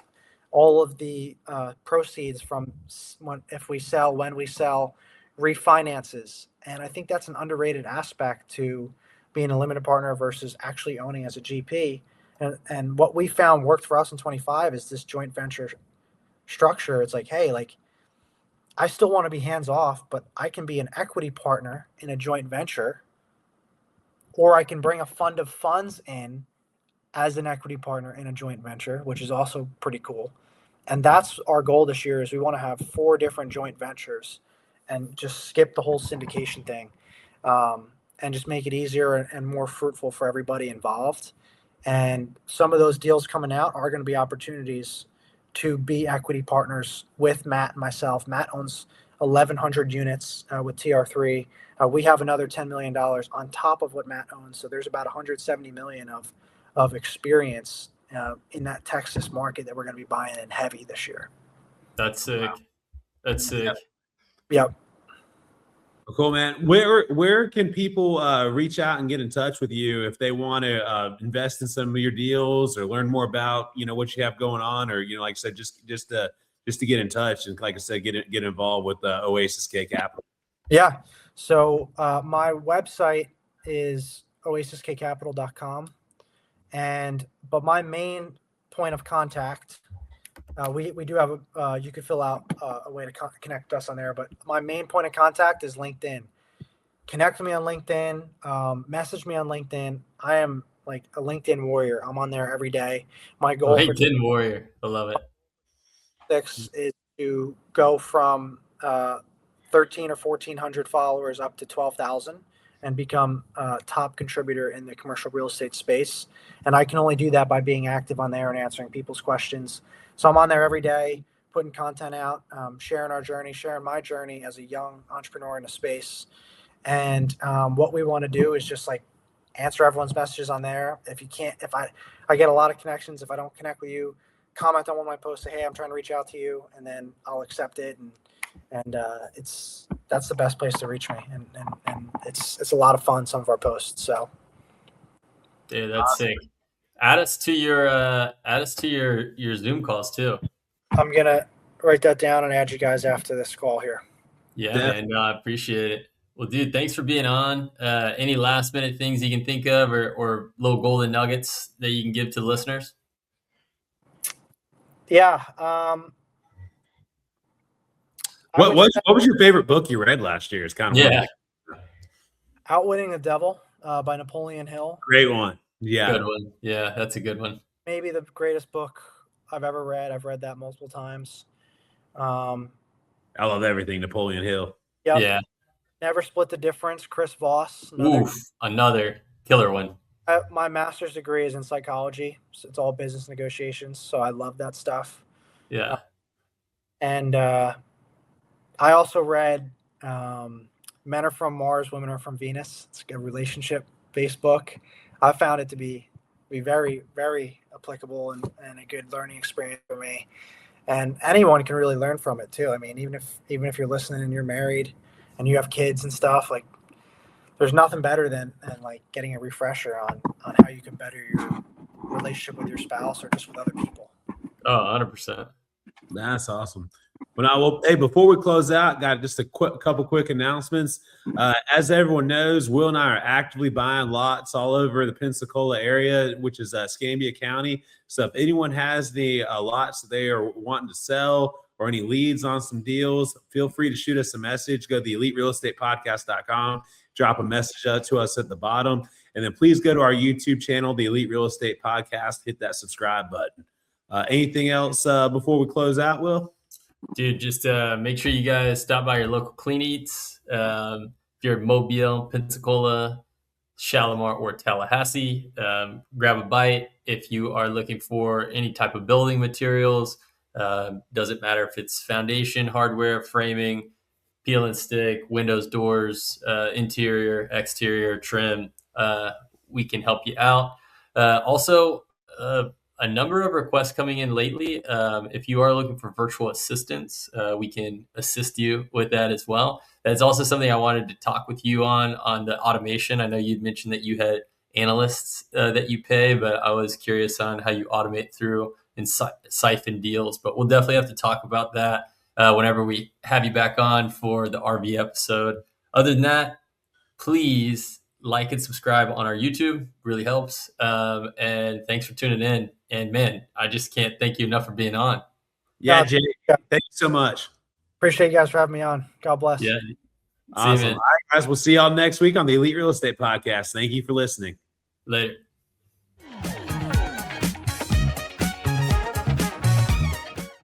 all of the proceeds from when we sell, refinances. And I think that's an underrated aspect to being a limited partner versus actually owning as a GP. And what we found worked for us in 25 is this joint venture structure. It's like, hey, like, I still want to be hands off, but I can be an equity partner in a joint venture, or I can bring a fund of funds in as an equity partner in a joint venture, which is also pretty cool. And that's our goal this year is we want to have 4 different joint ventures and just skip the whole syndication thing, and just make it easier and more fruitful for everybody involved. And some of those deals coming out are going to be opportunities to be equity partners with Matt and myself. Matt owns 1,100 units with TR3. We have another $10 million on top of what Matt owns. So there's about $170 million of experience in that Texas market that we're going to be buying in heavy this year. That's sick. Wow. That's sick. Yep. Cool, man. Where can people reach out and get in touch with you if they want to invest in some of your deals or learn more about what you have going on, or like I said, just to get in touch and, like I said, get involved with Oasis K Capital? Yeah. So my website is oasiskcapital.com, but my main point of contact. We do have you could fill out a way to connect us on there, but my main point of contact is LinkedIn. connect with me on LinkedIn, message me on LinkedIn. I am like a LinkedIn warrior. I'm on there every day. My goal for LinkedIn warrior. I love it. 6 is to go from 13 or 1400 followers up to 12,000 and become a top contributor in the commercial real estate space. And I can only do that by being active on there and answering people's questions. So I'm on there every day, putting content out, sharing our journey, sharing my journey as a young entrepreneur in the space. And what we want to do is just like answer everyone's messages on there. If you can't, if I get a lot of connections. If I don't connect with you, comment on one of my posts, say, hey, I'm trying to reach out to you, and then I'll accept it. And that's the best place to reach me. And it's a lot of fun, some of our posts. So Dude, that's sick. Add us to your Zoom calls too. I'm gonna write that down and add you guys after this call here. Yeah, man. No, I appreciate it. Well, dude, thanks for being on. Any last minute things you can think of or little golden nuggets that you can give to the listeners? Yeah. What was your favorite book you read last year? It's kind of Outwitting the Devil by Napoleon Hill. Great one. Yeah. Good one. Yeah, that's a good one. Maybe the greatest book I've ever read. I've read that multiple times. I love everything Napoleon Hill. Yep. Yeah. Never Split the Difference, Chris Voss. Another killer one. My master's degree is in psychology. So it's all business negotiations. So I love that stuff. Yeah. And I also read Men Are From Mars, Women Are From Venus. It's a relationship-based book. I found it to be very, very applicable and a good learning experience for me. And anyone can really learn from it too. I mean, even if you're listening and you're married and you have kids and stuff, like there's nothing better than like getting a refresher on how you can better your relationship with your spouse or just with other people. Oh, 100%. That's awesome. Hey, before we close out, got just a couple quick announcements. As everyone knows, Will and I are actively buying lots all over the Pensacola area, which is Escambia County. So if anyone has the lots that they are wanting to sell or any leads on some deals, feel free to shoot us a message. Go to the eliterealestatepodcast.com, drop a message to us at the bottom. And then please go to our YouTube channel, the Elite Real Estate Podcast, hit that subscribe button. Anything else before we close out, Will? Dude, just make sure you guys stop by your local Clean Eats. If you're in Mobile, Pensacola, Shalimar, or Tallahassee, grab a bite. If you are looking for any type of building materials, doesn't matter if it's foundation, hardware, framing, peel and stick, windows, doors, interior, exterior, trim, we can help you out. Also, a number of requests coming in lately. If you are looking for virtual assistants, we can assist you with that as well. That's also something I wanted to talk with you on the automation. I know you'd mentioned that you had analysts that you pay, but I was curious on how you automate through and siphon deals. But we'll definitely have to talk about that whenever we have you back on for the RV episode. Other than that, please like and subscribe on our YouTube. Really helps. And thanks for tuning in. And man, I just can't thank you enough for being on. Yeah, Jay. Thank you so much. Appreciate you guys for having me on. God bless. Yeah. Awesome. All right, guys. We'll see y'all next week on the Elite Real Estate Podcast. Thank you for listening. Later.